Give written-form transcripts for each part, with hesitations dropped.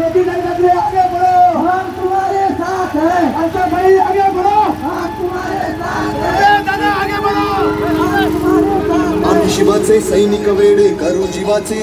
बेटी नहीं लग रही, आगे बढ़ो, हम तुम्हारे साथ हैं। अच्छा भाई आगे बढ़ो, हम तुम्हारे साथ हैं। दादा आगे बढ़ो, हम तुम्हारे साथ हैं। आम्ही शिवाचे सैनिक वेडे करू जीवाचे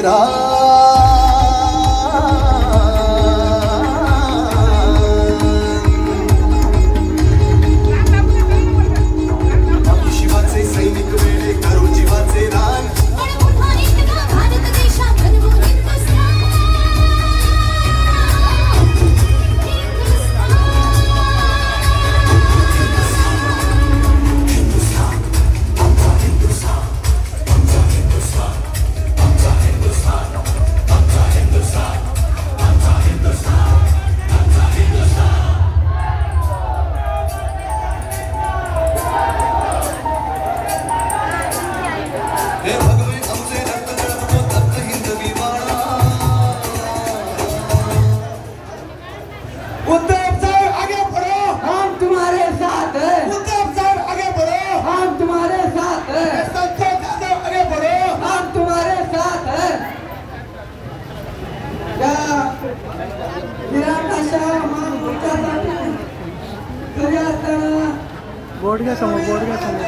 बोर्ड घ्या समोर, बोर्ड घ्या समोर.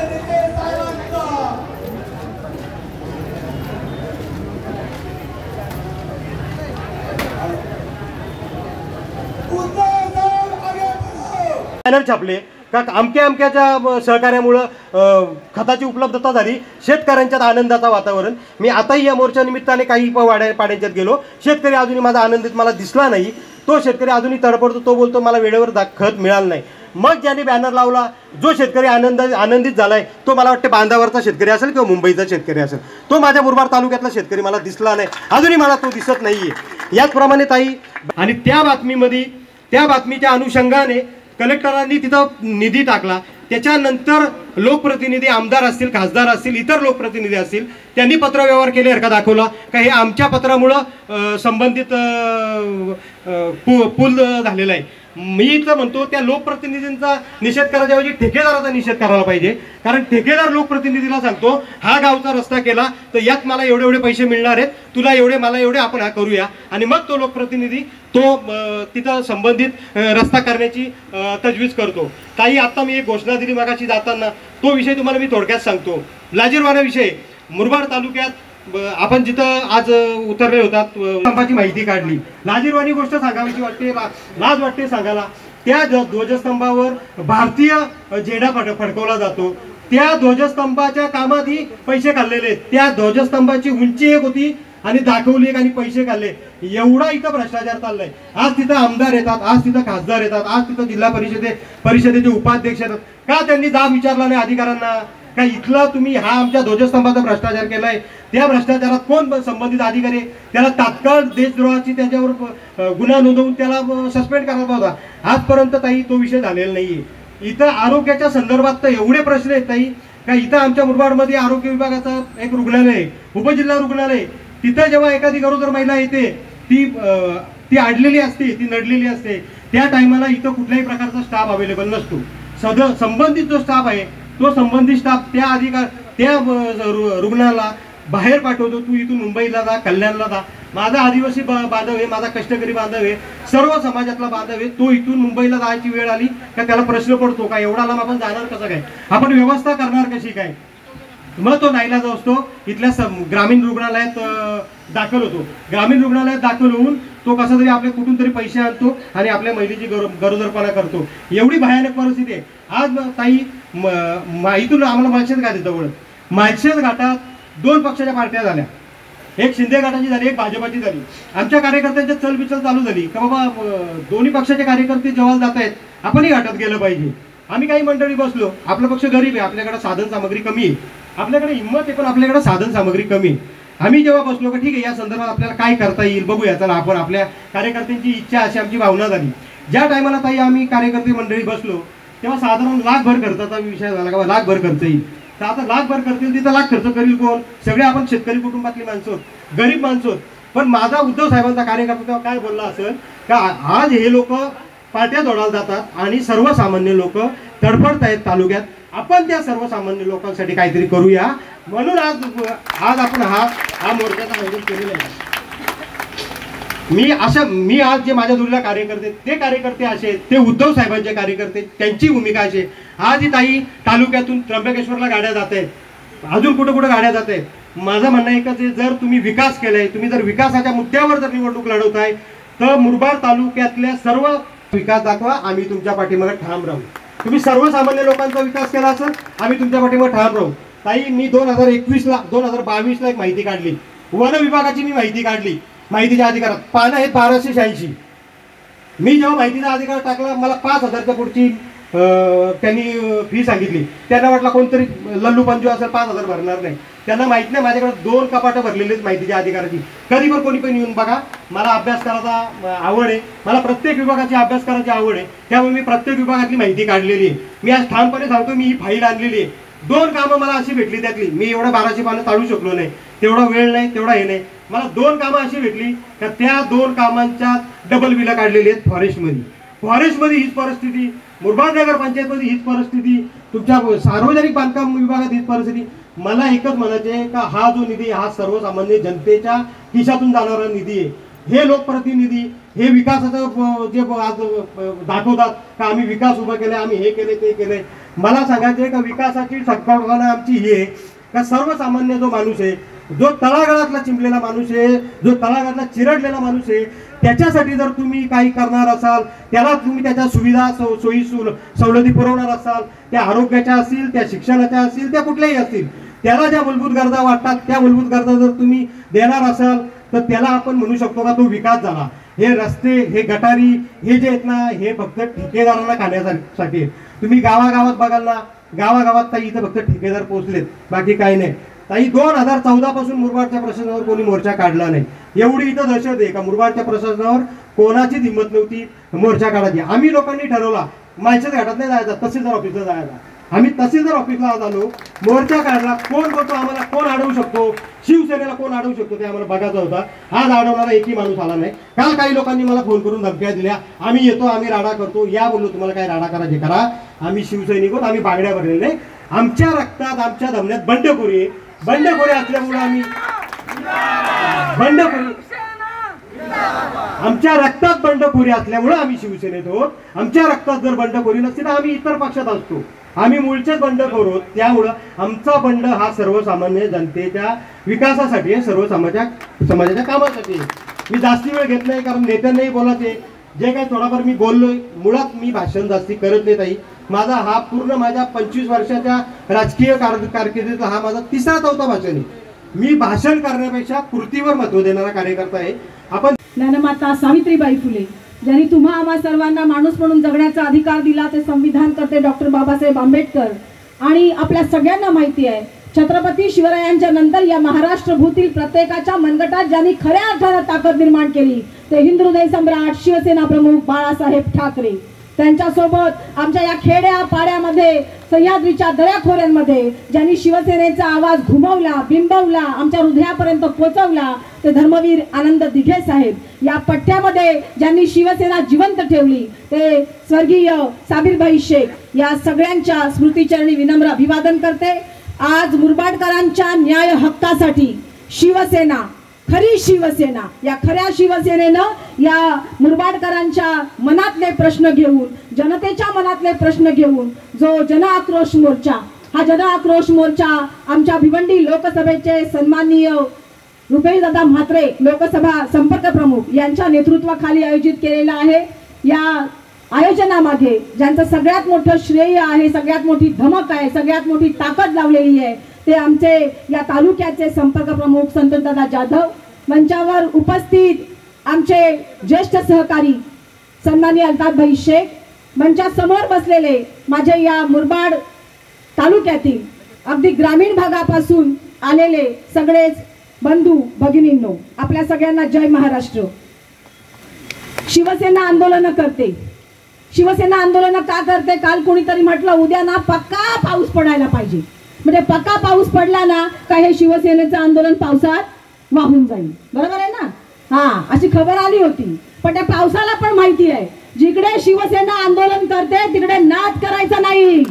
चॅनल छापले का अमक्याच्या सहकार्यामुळं खताची उपलब्धता झाली, शेतकऱ्यांच्यात आनंदाचं वातावरण. मी आताही या मोर्चा निमित्ताने काही पाड्यांच्यात गेलो, शेतकरी अजूनही माझा आनंदित मला दिसला नाही. तो शेतकरी अजूनही तडपडतो, तो बोलतो मला वेळेवर खत मिळालं नाही. मग ज्याने बॅनर लावला, जो शेतकरी आनंदित झालाय, तो मला वाटते बांधावरचा शेतकरी असेल किंवा मुंबईचा शेतकरी असेल. तो माझ्या मुरबाड तालुक्यातला शेतकरी मला दिसला नाही, अजूनही मला तो दिसत नाहीये. याचप्रमाणे ताई, आणि त्या बातमीच्या अनुषंगाने कलेक्टरांनी तिथं निधी टाकला. त्याच्यानंतर लोकप्रतिनिधी, आमदार असतील, खासदार असतील, इतर लोकप्रतिनिधी असतील, त्यांनी पत्रव्यवहार केले का दाखवला का हे आमच्या पत्रामुळं संबंधित पूल झालेला आहे. मी तर म्हणतो त्या लोकप्रतिनिधींचा निषेध करायच्याऐवजी ठेकेदाराचा निषेध करायला पाहिजे. कारण ठेकेदार लोकप्रतिनिधीला सांगतो हा गावचा रस्ता केला तर यात मला एवढे पैसे मिळणार आहेत, तुला एवढे, मला एवढे, आपण हा करूया. आणि मग तो लोकप्रतिनिधी तो तिथं संबंधित रस्ता करण्याची तजवीज करतो. ताई, आता मी एक घोषणा दिली मागाशी जाताना, तो विषय तुम्हाला मी थोडक्यात सांगतो. लाजीरवाना विषय. मुरबाड तालुक्यात आपण जिथं आज उतरले होतात, स्तंभाची माहिती काढली. लाजीरवाणी गोष्ट सांगावीची वाटते, लाज वाटते सांगायला. त्या ध्वजस्तंभावर भारतीय झेंडा फडकवला जातो. त्या ध्वजस्तंभाच्या कामातही पैसे खाल्लेले. त्या ध्वजस्तंभाची उंची एक होती आणि दाखवली एक आणि पैसे खाल्ले. एवढा इथं भ्रष्टाचार चाललाय. आज तिथं आमदार येतात, आज तिथं खासदार येतात, आज तिथं जिल्हा परिषदेचे उपाध्यक्ष येतात. का त्यांनी जाब विचारला नाही अधिकाऱ्यांना का इथला तुम्ही हा आमच्या ध्वजस्तंभाचा भ्रष्टाचार केलाय, त्या भ्रष्टाचारात कोण संबंधित अधिकारी, त्याला तात्काळ देशद्रोहाची त्याच्यावर गुन्हा नोंदवून त्याला सस्पेंड करायला पाहिजे. आजपर्यंत ताई तो विषय झालेला नाहीये. इथं आरोग्याच्या संदर्भात तर एवढे प्रश्न आहेत ताई का इथं आमच्या मुरबाडमध्ये आरोग्य विभागाचं एक रुग्णालय आहे, उपजिल्हा रुग्णालय. तिथं जेव्हा एखादी गरोदर महिला येते, ती अडलेली असते, ती नडलेली असते, त्या टायमाला इथं कुठल्याही प्रकारचा स्टाफ अवेलेबल नसतो. संबंधित जो स्टाफ आहे तो संबंधित स्टाफ त्या रुग्णाला बाहेर पाठवतो. तू इथून मुंबईला जा, कल्याणला जा. माझा आदिवासी बांधव आहे, माझा कष्टकरी बांधव आहे, सर्व समाजातला बांधव आहे. तो इथून मुंबईला जायची वेळ आली का त्याला प्रश्न पडतो का एवढा लांब आपण जाणार कसं काय, आपण व्यवस्था करणार कशी काय. मग तो नाईलाज असतो. इथल्या ग्रामीण रुग्णालयात दाखल होतो. ग्रामीण रुग्णालयात दाखल होऊन तो कसा तरी आपल्या कुठून तरी पैसे आणतो आणि आपल्या महिलेची गरोदरपणा करतो. एवढी भयानक परिस्थिती आहे. आज ताई, इथून आम्हाला माळशेज घाट जवळ, माळशेज घाटात 2 पक्षाच्या पार्ट्या झाल्या. एक शिंदे गटाची झाली, एक भाजपाची झाली. आमच्या कार्यकर्त्यांच्या चलबिचल चालू झाली का बाबा दोन्ही पक्षाचे कार्यकर्ते जेव्हा जात आहेत आपणही घाटात गेलं पाहिजे. आम्ही काही मंडळी बसलो. आपला पक्ष गरीब आहे, आपल्याकडे साधन सामग्री कमी आहे, आपल्याकडे हिंमत आहे पण आपल्याकडे साधन सामग्री कमी आहे. आम्ही जेव्हा बसलो का ठीक आहे या संदर्भात आपल्याला काय करता येईल बघूया, चला आपण आपल्या कार्यकर्त्यांची इच्छा अशी आमची भावना झाली. ज्या टायमाला ताई आम्ही कार्यकर्ते मंडळी बसलो तेव्हा साधारण लाखभर खर्चाचा विषय झाला का लाखभर खर्च येईल. तर आता लाखभर करतील तिथं लाख खर्च करील कोण, सगळे आपण शेतकरी कुटुंबातली माणसं, गरीब माणसं. पण माझा उद्धव साहेबांचा कार्यकर्ता तेव्हा काय बोलला असेल का आज हे लोक पाट्या तोडायला जातात आणि सर्वसामान्य लोक तडफडत आहेत तालुक्यात, आपण त्या सर्वसामान्य लोकांसाठी काहीतरी करूया म्हणून आज आपण हा मोर्चाचं आयोजन केलेलं आहे. मी आज जे माझ्या जोडीला कार्यकर्ते ते कार्यकर्ते असे, ते उद्धव साहेबांचे कार्यकर्ते, त्यांची भूमिका अशी. आज ही ताई तालुक्यातून त्र्यंबकेश्वरला गाड्या जात आहेत, अजून कुठं कुठं गाड्या जात आहेत. माझं म्हणणं एकच आहे, जर तुम्ही विकास केलाय, तुम्ही जर विकासाच्या मुद्द्यावर जर निवडणूक लढवताय तर मुरबाड तालुक्यातल्या सर्व विकास दाखवा, आम्ही तुमच्या पाठीमागे ठाम राहू. तुम्ही सर्वसामान्य लोकांचा विकास केला असेल, आम्ही तुमच्या पाठीमागे ठाम राहू. ताई मी 2022ला एक माहिती काढली, वन विभागाची मी माहिती काढली. माहितीच्या अधिकारात पानं आहेत 1286. मी जेव्हा माहितीचा अधिकार टाकला, मला 5,000च्या पुढची त्यांनी फी सांगितली. त्यांना वाटलं कोणतरी लल्लू पंजू असेल, 5,000 भरणार नाही. त्यांना माहित नाही माझ्याकडे 2 कपाटं भरलेली आहेत माहितीच्या अधिकाराची. कधी पण कोणी पण येऊन बघा, मला अभ्यास करायचा आवड आहे, मला प्रत्येक विभागाची अभ्यास करायची आवड आहे. त्यामुळे मी प्रत्येक विभागातली माहिती काढलेली आहे. मी आज ठामपणे सांगतो, मी ही फाईल आणलेली आहे. 2 कामं मला अशी भेटली त्यातली, मी एवढं 1200 पानं चालू शकलो नाही, तेवढा वेळ नाही, तेवढा हे नाही. मला 2 कामं अशी भेटली का त्या 2 कामांच्या डबल बिलं काढलेली आहेत फॉरेस्टमध्ये हीच परिस्थिती, मुरबाड नगर पंचायतमध्ये हीच परिस्थिती, तुमच्या सार्वजनिक बांधकाम विभागात हीच परिस्थिती. मला एकच म्हणायचे आहे का हा जो निधी हा सर्वसामान्य जनतेच्या खिशातून जाणारा निधी आहे. हे लोकप्रतिनिधी हे विकासाचं जे आज दाखवतात का आम्ही विकास उभा केला, आम्ही हे केले ते केले. मला सांगायचं आहे का विकासाची संकल्पना आमची ही आहे का सर्वसामान्य जो माणूस आहे, जो तळागाळातला चिंपलेला माणूस आहे, जो तळागाळातला चिरडलेला माणूस आहे, त्याच्यासाठी जर तुम्ही काही करणार असाल, त्याला तुम्ही त्याच्या सुविधा सोयी सवलती पुरवणार असाल, त्या आरोग्याच्या असतील, त्या शिक्षणाच्या असतील, त्या कुठल्याही असतील, त्याला ज्या मूलभूत गरजा वाटतात त्या मूलभूत गरजा जर तुम्ही देणार असाल तर त्याला आपण म्हणू शकतो का तो विकास झाला. हे रस्ते, हे गटारी, हे जे आहेत ना, हे फक्त ठेकेदारांना खाण्यासाठी. तुम्ही गावागावात बघाल ना, गावागावात ताई इथं फक्त ठेकेदार पोहोचलेत, बाकी काही नाही. ताई 2014 पासून मुरबाडच्या प्रशासनावर कोणी मोर्चा काढला नाही. एवढी इथं दहशत आहे का मुरबाडच्या प्रशासनावर कोणाचीच हिंमत नव्हती मोर्चा काढायची. आम्ही लोकांनी ठरवला माहितीच घाटात नाही जायचा, तहसीलदार ऑफिसला जायचा. आम्ही तहसीलदार ऑफिसला आज आलो, मोर्चा काढला. कोण बोलतो आम्हाला, कोण अडवू शकतो, शिवसेनेला कोण अडवू शकतो ते आम्हाला बघायचं होता. आज अडवणारा एकही माणूस आला नाही. काल काही लोकांनी मला फोन करून धमक्या दिल्या, आम्ही येतो, आम्ही राडा करतो. या बोललो, तुम्हाला काय राडा करायचे करा, आम्ही शिवसैनिक आहोत, आम्ही बागड्या भरलेले नाही. आमच्या रक्तात, आमच्या धमन्यात बंडखोरी असल्यामुळे आम्ही आमच्या रक्तात बंडखोरी असल्यामुळे आम्ही शिवसेनेत आहोत. आमच्या रक्तात जर बंडखोरी नसती तर आम्ही इतर पक्षात असतो. आम्ही मूळचेच बंडखोर आहोत. त्यामुळं आमचा बंड हा सर्वसामान्य जनतेच्या विकासासाठी आहे, सर्व समाजाच्या कामासाठी. मी जास्ती वेळ घेत नाही, कारण नेत्यांनाही बोलायचे. जे काही थोडाफार मी बोललोय, मुळात मी भाषण जास्ती करत नाही ताई. माझा हा पूर्ण माझ्या 25 वर्षाच्या राजकीय कारकिर्दीतला हा माझा 3रा-4था भाषण आहे. मी भाषण करण्यापेक्षा कृतीवर महत्व देणारा कार्यकर्ता आहे. आपण ज्ञानमाता सावित्रीबाई फुले ज्यांनी तुम्हा आम्हा सर्वांना माणूस म्हणून जगण्याचा अधिकार दिला, ते संविधान करते डॉक्टर बाबासाहेब आंबेडकर. आणि आपल्या सगळ्यांना माहिती आहे, छत्रपती शिवरायांच्या नंतर या महाराष्ट्र भूतील प्रत्येकाच्या मनगटात ज्यांनी खऱ्या अर्थानं ताकद निर्माण केली ते हिंदुहृदय सम्राट शिवसेना प्रमुख बाळासाहेब ठाकरे. त्यांच्यासोबत आमच्या या खेड्या पाड्यामध्ये, सह्याद्रीच्या दऱ्याखोऱ्यांमध्ये ज्यांनी शिवसेनेचा आवाज घुमवला, बिंबवला, आमच्या हृदयापर्यंत पोहोचवला ते धर्मवीर आनंद दिघे साहेब. या पट्ट्यामध्ये ज्यांनी शिवसेना जिवंत ठेवली ते स्वर्गीय साबीरभाई शेख. या सगळ्यांच्या स्मृतिचरणी विनम्र अभिवादन करते. आज मुरबाडकरांच्या न्याय हक्कासाठी शिवसेना, खरी शिवसेना, या खऱ्या शिवसेनेनं या मुरबाडकरांच्या मनातले प्रश्न घेऊन, जनतेच्या मनातले प्रश्न घेऊन जो जनआक्रोश मोर्चा, हा जनआक्रोश मोर्चा आमच्या भिवंडी लोकसभेचे सन्माननीय रुपेशदादा म्हात्रे लोकसभा संपर्क प्रमुख यांच्या नेतृत्वाखाली आयोजित केलेला आहे. या आयोजनामध्ये ज्यांचं सगळ्यात मोठं श्रेय आहे, सगळ्यात मोठी धमक आहे, सगळ्यात मोठी ताकद लावलेली आहे ते आमचे या तालुक्याचे संपर्क प्रमुख संतोषदादा जाधव. मंचावर उपस्थित आमचे ज्येष्ठ सहकारी सन्माननीय अल्ताफभाई शेख. मंचासमोर बसलेले माझे या मुरबाड तालुक्यातील अगदी ग्रामीण भागापासून आलेले सगळेच बंधू भगिनींनो, आपल्या सगळ्यांना जय महाराष्ट्र. शिवसेना आंदोलन करते. शिवसेना आंदोलन का करते? काल कोणीतरी म्हटलं उद्या ना पक्का पाऊस पडायला पाहिजे, म्हणजे पक्का पाऊस पडला ना का हे शिवसेनेचं आंदोलन पावसात वाहून जाईल. बरोबर आहे ना? हा, अशी खबर आली होती. पण त्या पावसाला पण माहिती आहे जिकडे शिवसेना आंदोलन करते तिकडे नाद करायचा नाही.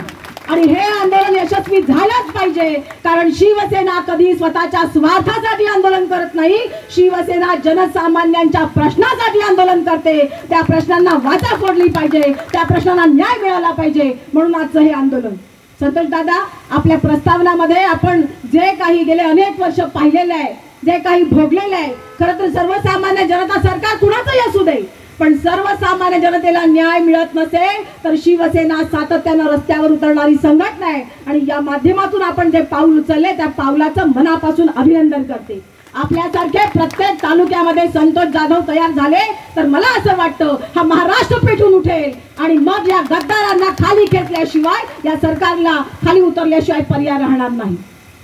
आणि हे आंदोलन यशस्वी झालंच पाहिजे, कारण शिवसेना कधी स्वतःच्या स्वार्थासाठी आंदोलन करत नाही. शिवसेना जनसामान्यांच्या प्रश्नासाठी आंदोलन करते. त्या प्रश्नांना वाचा फोडली पाहिजे, त्या प्रश्नांना न्याय मिळाला पाहिजे, म्हणून आजचं हे आंदोलन. संतोष दादा, आपल्या प्रस्तावनामध्ये आपण जे काही गेले अनेक वर्ष पाहिलेलं आहे, जे काही भोगलेलं आहे, खरं तर सर्वसामान्य जनता सरकार कुणाचंही असू दे, पण सर्वसामान्य जनतेला न्याय मिळत नसेल तर शिवसेना सातत्यानं रस्त्यावर उतरणारी संघटना आहे. आणि या माध्यमातून आपण जे पाऊल उचलले त्या पावलाचं मनापासून अभिनंदन करते. आपल्यासारखे प्रत्येक तालुक्यामध्ये संतोष जाधव तयार झाले तर मला असं वाटतं हा महाराष्ट्र पेटून उठेल आणि मग या गद्दारांना खाली खेचल्याशिवाय, या सरकारला खाली उतरल्याशिवाय पर्याय राहणार नाही.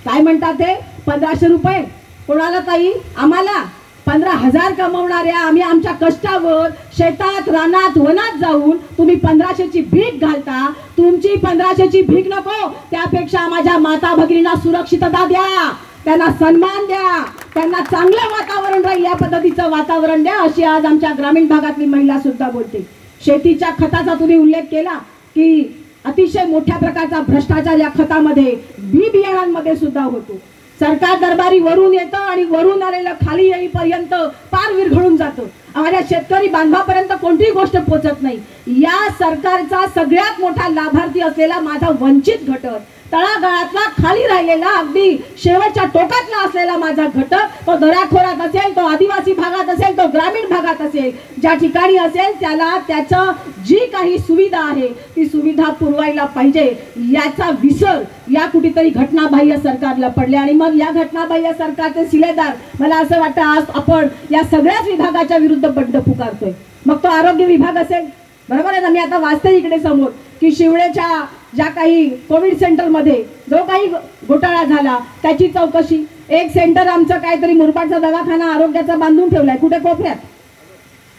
काय म्हणतात ते 1500 रुपये कोणाला ताई? आम्हाला 15,000 कमवणाऱ्या आम्ही आमच्या कष्टावर शेतात रानात वनात जाऊन तुम्ही 1500ची भीक घालता. तुमची 1500ची भीक नको, त्यापेक्षा माझ्या माता भगिनींना सुरक्षितता द्या, त्यांना सन्मान द्या, त्यांना चांगलं वातावरण राहील या पद्धतीचं वातावरण द्या, अशी आज आमच्या ग्रामीण भागातली महिला सुद्धा बोलते. शेतीच्या खताचा तुम्ही उल्लेख केला की अतिशय मोठ्या प्रकारचा भ्रष्टाचार या खतामध्ये बी बियाणांमध्ये सुद्धा होतो. सरकार दरबारी वरून येतं आणि वरून आलेलं खाली येईपर्यंत पार विरघळून जातं. माझ्या शेतकरी बांधवापर्यंत कोणतीही गोष्ट पोहोचत नाही. या सरकारचा सगळ्यात मोठा लाभार्थी असलेला माझा वंचित घटक, तळागाळातला खाली राहिलेला अगदी शेवटच्या टोकातला असलेला माझा घटक, तो दऱ्याखोरात असेल, तो आदिवासी भागात असेल, तो ग्रामीण भागात असेल, ज्या ठिकाणी असेल त्याला त्याचं जी काही सुविधा आहे ती सुविधा पुरवायला पाहिजे, याचा विसर या कुठेतरी घटनाबाह्य सरकारला पडले. आणि मग या घटनाबाह्य सरकारचे सिलेदार मला असं वाटतं आज आपण या सगळ्याच विभागाच्या विरुद्ध बंड पुकारतोय. मग तो आरोग्य विभाग असेल, बरोबर आहे ना. मी आता वाचते इकडे समोर की शिवळेच्या ज्या काही कोविड सेंटरमध्ये जो काही घोटाळा झाला त्याची चौकशी. एक सेंटर आमचं काहीतरी मुरबाडचा दवाखाना आरोग्याचा बांधून ठेवलाय कुठे कोपऱ्यात,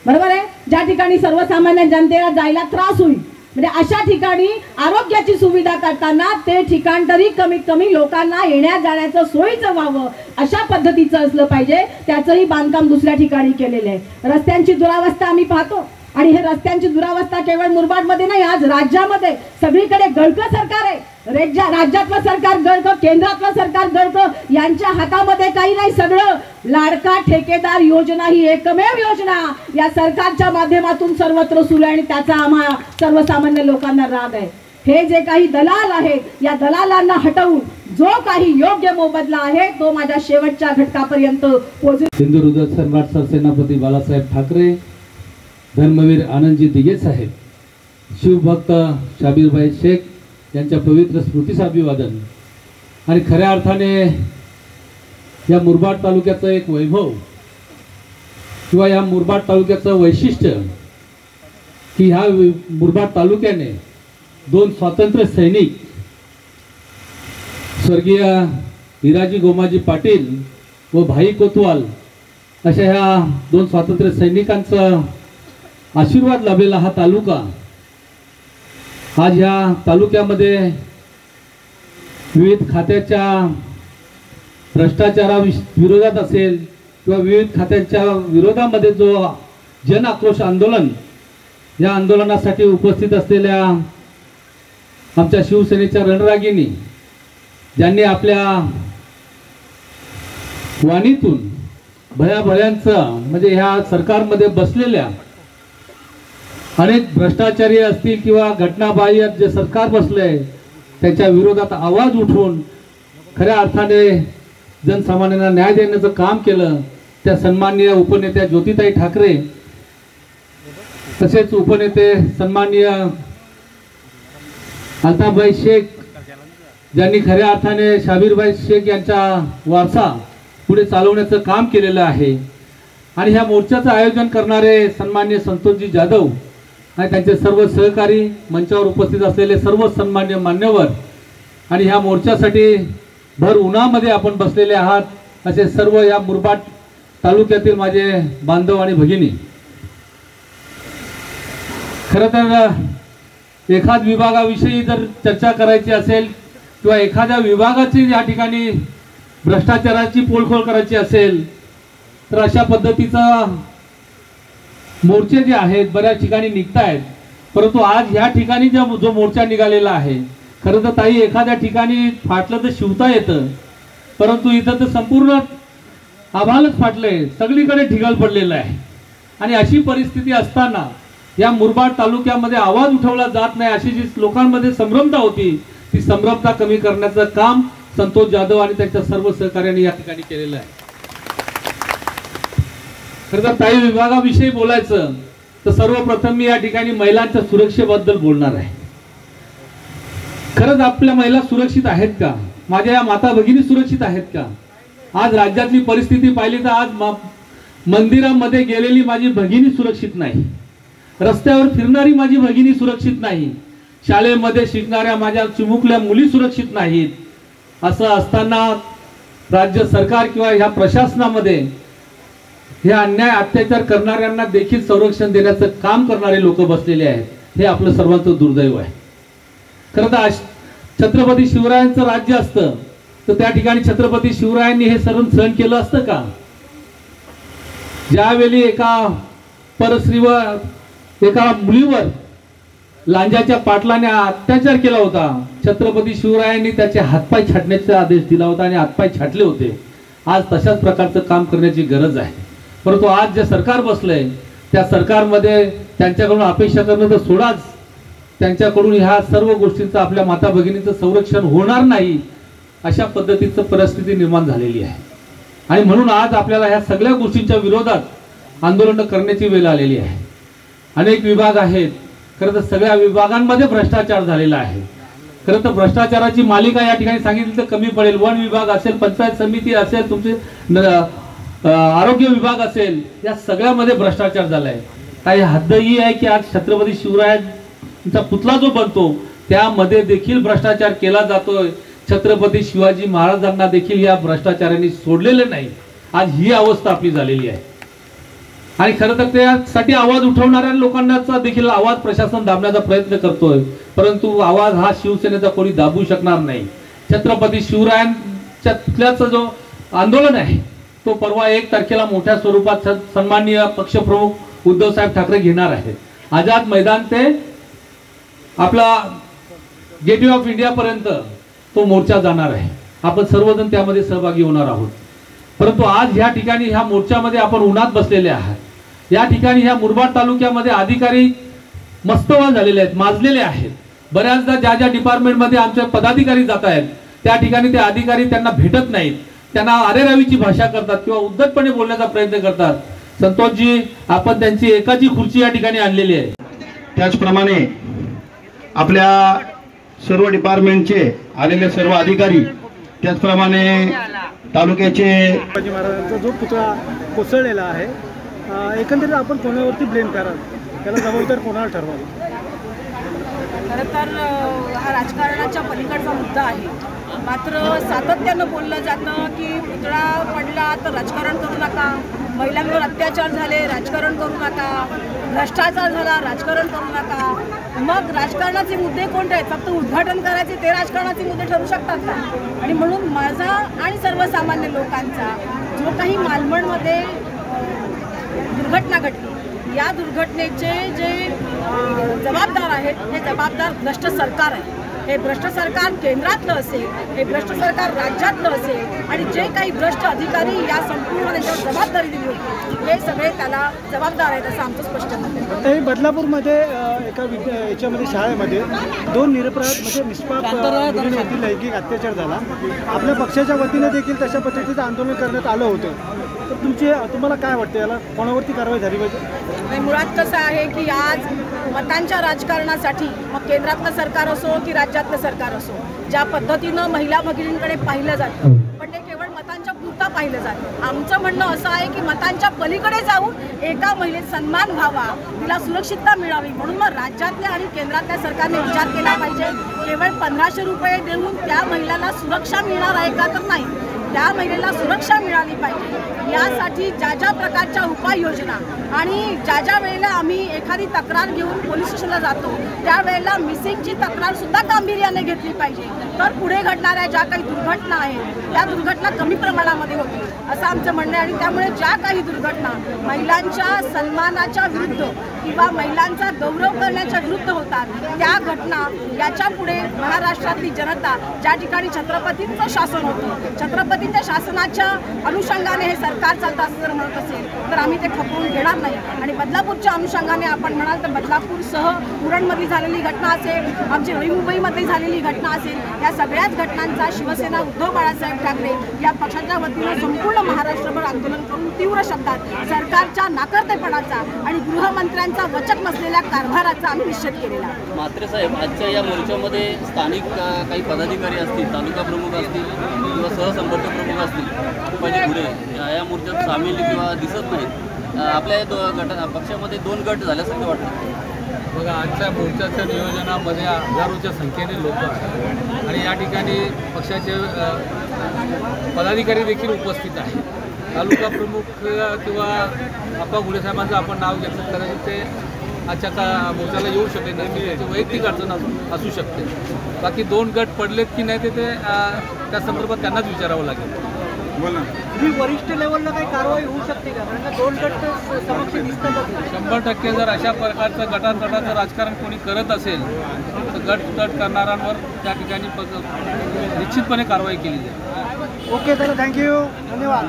बरोबर आहे, ज्या ठिकाणी सर्वसामान्य जनतेला जायला त्रास होईल. म्हणजे अशा ठिकाणी आरोग्याची सुविधा करताना ते ठिकाण तरी कमीत कमी लोकांना येण्या जाण्याचं सोयीचं व्हावं अशा पद्धतीचं असलं पाहिजे. त्याचंही बांधकाम दुसऱ्या ठिकाणी केलेलं आहे. रस्त्यांची दुरावस्था आम्ही पाहतो आणि हे रस्त्यांची दुरावस्था केवळ मुरबाडमध्ये नाही, आज राज्यामध्ये सगळीकडे गळकं सरकार आहे. राज्यातलं सरकार गळकं, केंद्रातलं सरकार गळकं, यांच्या हातामध्ये काही नाही. सगळं लाडका ठेकेदार योजना ही एकमेव योजना या सरकारच्या माध्यमातून सर्वत्र सुरू आहे आणि त्याचा आम्हा सर्वसामान्य लोकांना राग आहे. हे जे काही दलाल आहेत या दलालांना हटवून जो काही योग्य मोबदला आहे तो माझ्या शेवटच्या घटकापर्यंत पोहोचेल. हिंदू हृदय सम्राट सरसेनापती बाळासाहेब ठाकरे, धर्मवीर आनंदजी दिघे साहेब, शिवभक्त शाबीरभाई शेख यांच्या पवित्र स्मृतीस अभिवादन. आणि खऱ्या अर्थाने या मुरबाड तालुक्याचं एक वैभव किंवा या मुरबाड तालुक्याचं वैशिष्ट्य की ह्या मुरबाड तालुक्याने 2 स्वातंत्र्य सैनिक स्वर्गीय हिराजी गोमाजी पाटील व भाई कोतवाल अशा ह्या 2 स्वातंत्र्य सैनिकांचा आशीर्वाद लाभलेला हा तालुका आज ह्या तालुक्यामध्ये विविध खात्याच्या भ्रष्टाचारा विरोधात असेल किंवा विविध खात्यांच्या विरोधामध्ये जो जन आक्रोश आंदोलन, या आंदोलनासाठी उपस्थित असलेल्या आमच्या शिवसेनेच्या रणरागिणी ज्यांनी आपल्या वाणीतून भयाभयांचं म्हणजे ह्या सरकारमध्ये बसलेल्या अनेक भ्रष्टाचारी असतील किंवा घटनाबाह्य जे सरकार बसले त्याच्या विरोधात आवाज उठवून खऱ्या अर्थाने जनसामान्यांना न्याय देण्याचं काम केलं त्या सन्माननीय उपनेत्या ज्योतिताई ठाकरे, तसेच उपनेते सन्माननीय अल्ताफभाई शेख ज्यांनी खऱ्या अर्थाने शाबीरभाई शेख यांचा वारसा पुढे चालवण्याचं काम केलेलं आहे. आणि ह्या मोर्चाचं आयोजन करणारे सन्माननीय संतोषजी जाधव आणि त्यांचे सर्व सहकारी, मंचावर उपस्थित असलेले सर्व सन्मान्य मान्यवर आणि ह्या मोर्चासाठी भर उन्हामध्ये आपण बसलेले आहात असे सर्व या मुरबाड तालुक्यातील माझे बांधव आणि भगिनी. खरं तर एखाद विभागाविषयी जर चर्चा करायची असेल किंवा एखाद्या विभागाची या ठिकाणी भ्रष्टाचाराची पोलखोल करायची असेल तर अशा पद्धतीचा मोर्चे जे आहेत बऱ्याच ठिकाणी निघत आहेत. परंतु आज ह्या ठिकाणी जो मोर्चा निघालेला आहे खरं तर ताई, एखाद्या ठिकाणी फाटलं तर शिवता येतं, परंतु इथं तर संपूर्ण आभाळच फाटलंय, सगळीकडे ढिगाळ पडलेलं आहे. आणि अशी परिस्थिती असताना या मुरबाड तालुक्यामध्ये आवाज उठवला जात नाही, अशी जी लोकांमध्ये संभ्रमता होती, ती संभ्रमता कमी करण्याचं काम संतोष जाधव आणि त्यांच्या सर्व सहकार्यांनी या ठिकाणी केलेलं आहे. खरं तर ताई, विभागाविषयी बोलायचं तर सर्वप्रथम मी या ठिकाणी महिलांच्या सुरक्षेबद्दल बोलणार आहे. खरंच आपल्या महिला सुरक्षित आहेत का? माझ्या या माता भगिनी सुरक्षित आहेत का? आज राज्यातली परिस्थिती पाहिली तर आज मंदिरामध्ये गेलेली माझी भगिनी सुरक्षित नाही, रस्त्यावर फिरणारी माझी भगिनी सुरक्षित नाही, शाळेमध्ये शिकणाऱ्या माझ्या चिमुकल्या मुली सुरक्षित नाहीत. असं असताना राज्य सरकार किंवा ह्या प्रशासनामध्ये हे अन्याय अत्याचार करणाऱ्यांना देखील संरक्षण देण्याचं काम करणारे लोक बसलेले आहेत. हे आपलं सर्वांचं दुर्दैव आहे. खरं तर छत्रपती शिवरायांचं राज्य असतं तर त्या ठिकाणी छत्रपती शिवरायांनी हे सर्व सहन केलं असतं का? ज्यावेळी एका परस्त्रीवर, एका मुलीवर लांजाच्या पाटलाने अत्याचार केला होता, छत्रपती शिवरायांनी त्याचे हातपाय छाटण्याचा आदेश दिला होता आणि हातपाय छाटले होते. आज तशाच प्रकारचं काम करण्याची गरज आहे. परंतु आज जे सरकार बसलंय त्या सरकारमध्ये त्यांच्याकडून अपेक्षा करणं तर सोडाच, त्यांच्याकडून ह्या सर्व गोष्टींचं, आपल्या माता भगिनींचं संरक्षण होणार नाही अशा पद्धतीचं परिस्थिती निर्माण झालेली आहे. आणि म्हणून आज आपल्याला ह्या सगळ्या गोष्टींच्या विरोधात आंदोलन करण्याची वेळ आलेली आहे. अनेक विभाग आहेत, खरं तर सगळ्या विभागांमध्ये भ्रष्टाचार झालेला आहे. खरं तर भ्रष्टाचाराची मालिका या ठिकाणी सांगितली तर कमी पडेल. वन विभाग असेल, पंचायत समिती असेल, तुमचे आरोग्य विभाग असेल, या सगळ्यामध्ये भ्रष्टाचार झालाय. काही हद्द ही आहे की आज छत्रपती शिवरायांचा पुतळा जो बनतो त्यामध्ये देखील भ्रष्टाचार केला जातोय. छत्रपती शिवाजी महाराजांना देखील या भ्रष्टाचारांनी सोडलेले नाही. आज ही अवस्था आपली झालेली आहे. आणि खरं तर त्यासाठी आवाज उठवणाऱ्या लोकांचा देखील आवाज प्रशासन दाबण्याचा प्रयत्न करतोय, परंतु आवाज हा शिवसेनेचा कोणी दाबू शकणार नाही. छत्रपती शिवरायांच्या पुतळ्याचं जो आंदोलन आहे तो परवा 1 तारखेला मोठ्या स्वरूपात सन्माननीय पक्षप्रमुख उद्धव साहेब ठाकरे घेणार आहेत. आझाद मैदान ते आपला गेटवे ऑफ इंडिया पर्यंत तो मोर्चा जाणार आहे. आपण सर्वजण त्यामध्ये सहभागी होणार आहोत. परंतु आज या ठिकाणी ह्या मोर्चामध्ये आपण उन्हात बसलेले आहात. या ठिकाणी ह्या मुरबाड तालुक्यामध्ये अधिकारी मस्तवाल झालेले आहेत, माजलेले आहेत. बऱ्याचदा ज्या ज्या डिपार्टमेंटमध्ये आमचे पदाधिकारी जात आहेत त्या ठिकाणी ते अधिकारी त्यांना भेटत नाहीत, त्यांना अरेरावीची भाषा करतात किंवा उद्धटपणे बोलण्याचा प्रयत्न करतात. संतोषजी, आपण त्यांची एकाची खुर्ची या ठिकाणी आणलेली आहे. त्याचप्रमाणे आपल्या सर्व डिपार्टमेंटचे आलेले सर्व अधिकारी, त्याचप्रमाणे तालुक्याचे शिवाजी महाराजांचा जो पुतळा कोसळलेला आहे, एकंदरीत आपण कोणावरती ब्लेम कराल, त्याला जबाबदार कोणाला ठरवाल? खरं तर हा राजकारणाच्या पलीकडचा मुद्दा आहे. मात्र सातत्यानं बोललं जातं की पुतळा पडला तर राजकारण करू नका, महिलांवर अत्याचार झाले राजकारण करू नका, भ्रष्टाचार झाला राजकारण करू नका. मग राजकारणाचे मुद्दे कोणते आहेत? फक्त उद्घाटन करायचे ते राजकारणाचे मुद्दे ठरू शकतात का? आणि म्हणून माझा आणि सर्वसामान्य लोकांचा जो काही मालवणमध्ये दुर्घटना घडली, या दुर्घटनेचे जे जबाबदार आहेत हे जबाबदार भ्रष्ट सरकार आहे. हे भ्रष्ट सरकार केंद्रातलं असेल, हे भ्रष्ट सरकार राज्यातलं असेल, आणि जे काही भ्रष्ट अधिकारी या संपूर्ण त्याच्यावर जबाबदारी दिली होती हे सगळे त्याला जबाबदार आहेत असं आमचं स्पष्ट मत आहे. हे बदलापूरमध्ये एका याच्यामध्ये शाळेमध्ये 2 निरपराध म्हणजे निष्पाप मुलींवरती लैंगिक अत्याचार झाला. आपल्या पक्षाच्या वतीने देखील तशा पद्धतीचं आंदोलन करण्यात आलं होतं. तर तुम्हाला काय वाटतं, याला कोणावरती कारवाई झाली पाहिजे? मुळात कसं आहे की आज मतांच्या राजकारणासाठी मग केंद्रातलं सरकार असो की राज्यातलं सरकार असो, ज्या पद्धतीनं महिला भगिनींकडे पाहिलं जातं पण ते केवळ मतांच्या पुरता पाहिलं जातं. आमचं म्हणणं असं आहे की मतांच्या पलीकडे जाऊन एका महिलेचा सन्मान व्हावा, तिला सुरक्षितता मिळावी, म्हणून मग राज्यातल्या आणि केंद्रातल्या सरकारने विचार केला पाहिजे. केवळ 1500 रुपये देऊन त्या महिलाला सुरक्षा मिळणार आहे का? तर नाही. त्या महिलेला सुरक्षा मिळाली पाहिजे यासाठी ज्या ज्या प्रकारच्या उपाययोजना आणि ज्या वेळेला आम्ही एखादी तक्रार घेऊन पोलीस स्टेशनला जातो त्यावेळेला मिसिंगची तक्रार सुद्धा गांभीर्याने घेतली पाहिजे, तर पुढे घडणाऱ्या ज्या काही दुर्घटना आहेत त्या दुर्घटना कमी प्रमाणामध्ये होतील असं आमचं म्हणणं आहे. आणि त्यामुळे ज्या काही दुर्घटना महिलांच्या सन्मानाच्या विरुद्ध किंवा महिलांचा गौरव करण्याच्या विरुद्ध होतात त्या घटना याच्या पुढे महाराष्ट्रातली जनता ज्या ठिकाणी छत्रपतींचं शासन होतं, छत्रपतींच्या शासनाच्या अनुषंगाने हे सरकार चालतं असं जर म्हणत असेल तर आम्ही ते खपवून घेणार नाही. आणि बदलापूरच्या अनुषंगाने आपण म्हणाल तर बदलापूरसह उरणमध्ये झालेली घटना असेल, आमची नवी मुंबईमध्ये झालेली घटना असेल, या सगळ्याच घटनांचा शिवसेना उद्धव बाळासाहेब ठाकरे या पक्षाच्या वतीनं संपूर्ण महाराष्ट्रभर आंदोलन करून तीव्र शब्दात सरकारच्या नाकर्तेपणाचा आणि गृहमंत्र्यांचा वचक नसलेल्या कारभाराचा आम्ही निषेध केलेला आहे. म्हात्रे साहेब, आजच्या या मोर्चामध्ये स्थानिक काही पदाधिकारी असतील, तालुका प्रमुख असतील किंवा सहसंपर्क प्रमुख असतील म्हणजे पुढे या मोर्चात सामील किंवा दिसत नाहीत. आपल्या पक्षामध्ये 2 गट झाल्यासारखं वाटतं. बघा, आजच्या मोर्चाच्या नियोजनामध्ये हजारोच्या संख्येने लोक आहेत आणि या ठिकाणी पक्षाचे पदाधिकारी देखील उपस्थित आहेत. तालुका प्रमुख किंवा आप्पा गुढे साहेबांचं आपण नाव घेतलं कदाचित ते आजच्या मोर्चाला येऊ शकले नाही, त्याची वैयक्तिक अडचण असू शकते. बाकी 2 गट पडलेत की नाही ते त्या संदर्भात त्यांनाच विचारावं लागेल. ही वरिष्ठ लेवलला काही कारवाई होऊ शकते का? कारण 2 गट समक्ष दिसतात. 100% जर अशा प्रकारचं गटाचं राजकारण कोणी करत असेल तर गट करणाऱ्यांवर त्या ठिकाणी निश्चितपणे कारवाई केली जाईल. ओके, तर थँक्यू, धन्यवाद.